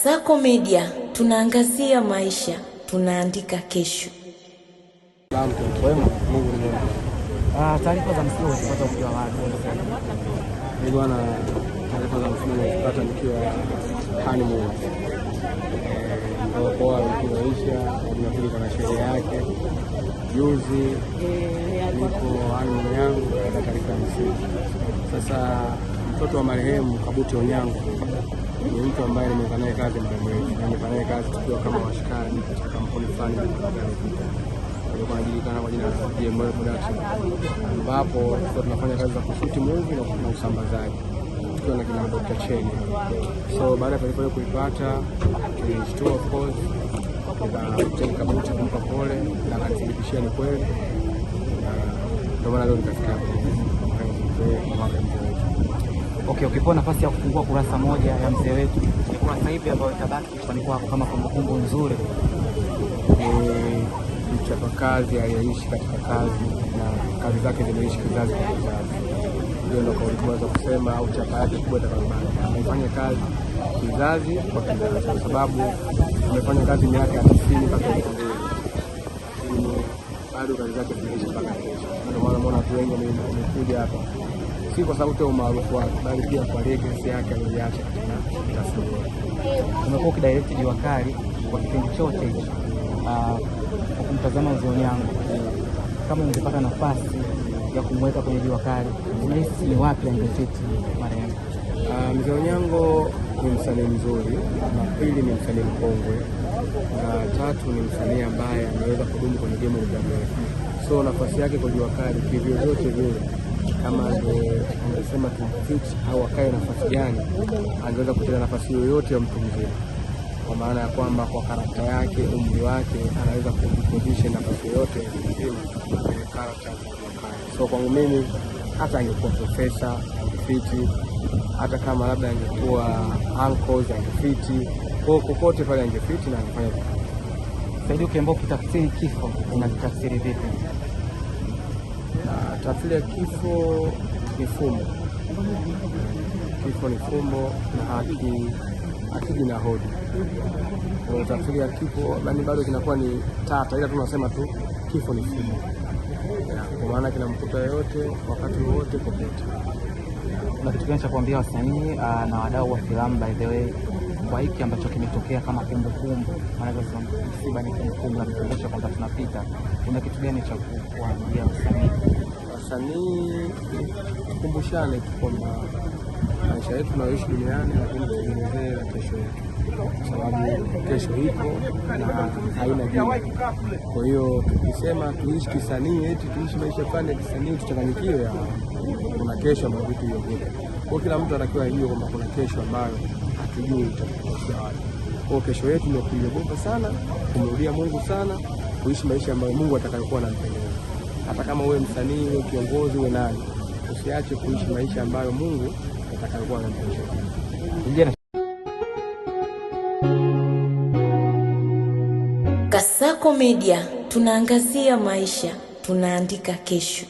Kasako Media, tunaangazia maisha, tunaandika kesho. Taarifa za msiba ulipata ukiwa wapi? Bwana, taarifa za msiba nilipata nikiwa honeymoon. Kwa kuisha tunafika kwa sherehe yake. Juzi niko honeymoon yangu katika msiba. Sasa mtoto wa marehemu Kabuti Onyango ni mtu ambaye nimefanya naye kazi muda mrefu. Nimefanya naye kazi tukiwa kama washikaji katika kampuni fulani alikuwa anajulikana kwa jina la GML Production, ambapo tunafanya kazi za kushuti movie na usambazaji tukiwa na kina Dr. Cheni. So baada ya taarifa hiyo kuipata, tulishtua of course, tukamteka Kabuti kumpa pole na kanithibitishia ni kweli, ndio maana leo nikafika hapa. Okay, ukipewa nafasi ya kufungua kurasa moja ya mzee wetu, ni kurasa hivi ambayo itabaki kichwani kwako kama kumbukumbu nzuri? Mchapakazi aliyeishi katika kazi na kazi zake zimeishi kizazi kwa kizazi. Hiyo ndio kauli kubwa za kusema, au chapa yake kubwa itakayobaki. Amefanya kazi kizazi kwa kizazi, kwa sababu amefanya kazi miaka ya 90 mpaka 2000, bado kazi zake zinaishi mpaka kesho. Ndio maana unaona watu wengi wamekuja hapa, si kwa sababu ya umaarufu wake, bali pia kwa legacy yake aliyoacha katika tasnia. Umekuwa ukidirect Jua Kali kwa kipindi chote hicho. Kwa kumtazama Mzee Onyango, kama ungepata nafasi ya kumweka kwenye Jua Kali, unahisi ni wapi angefiti marehemu? Mzee Onyango ni msanii mzuri, na pili ni msanii mkongwe, na tatu ni msanii ambaye ameweza kudumu kwenye game muda mrefu. So nafasi yake kwa Jua Kali kivyo vyote vile, kama angesema tumfit au akae nafasi gani, angeweza kucheza nafasi yoyote ya mtu mzima, kwa maana ya kwamba kwa karakta yake, umri wake, anaweza kujiposition nafasi yoyote kwenye karakta. So kwangu mimi, hata angekuwa profesa angefiti, hata kama labda angekuwa uncles angefiti, kwa kokote pale angefiti na angefanya vizuri. Saidi, ukiambiwa kutafsiri kifo, unatafsiri vipi? Tafsiri ya kifo ni fumbo. Kifo ni fumbo na akiji na hodi. Kwa tafsiri ya kifo bali bado kinakuwa ni tata, ila tunasema tu kifo ni fumbo. Kwa maana kinamkuta yote wakati wote popote. Na kitu gani cha kuambia wasanii na wadau wa filamu, by the way, kwa hiki ambacho kimetokea kama kumbukumbu, maana msiba ni kumbukumbu na kukumbusha kwamba tunapita, kuna kitu gani cha kuambia wasanii? Wasanii tukumbushane tu kwamba maisha yetu tunayoishi duniani, lakini tutengenezee na kesho yetu, kwa sababu kesho ipo na haina jina. Kwa hiyo tukisema tuishi kisanii, eti tuishi maisha fulani ya kisanii tuchanganyikiwe, kuna kesho ambayo vitu yote. Kwa kila mtu anatakiwa ajue kwamba kuna kesho ambayo hatujui itakuwa wapi. Kwa kesho yetu ni kuiogopa sana, kumrudia Mungu sana, kuishi maisha ambayo Mungu atakayokuwa anampendeza. Hata kama uwe msanii, uwe kiongozi, uwe nani, usiache kuishi maisha ambayo Mungu atakayokuwa anampendeza. Kasako Media, tunaangazia maisha, tunaandika kesho.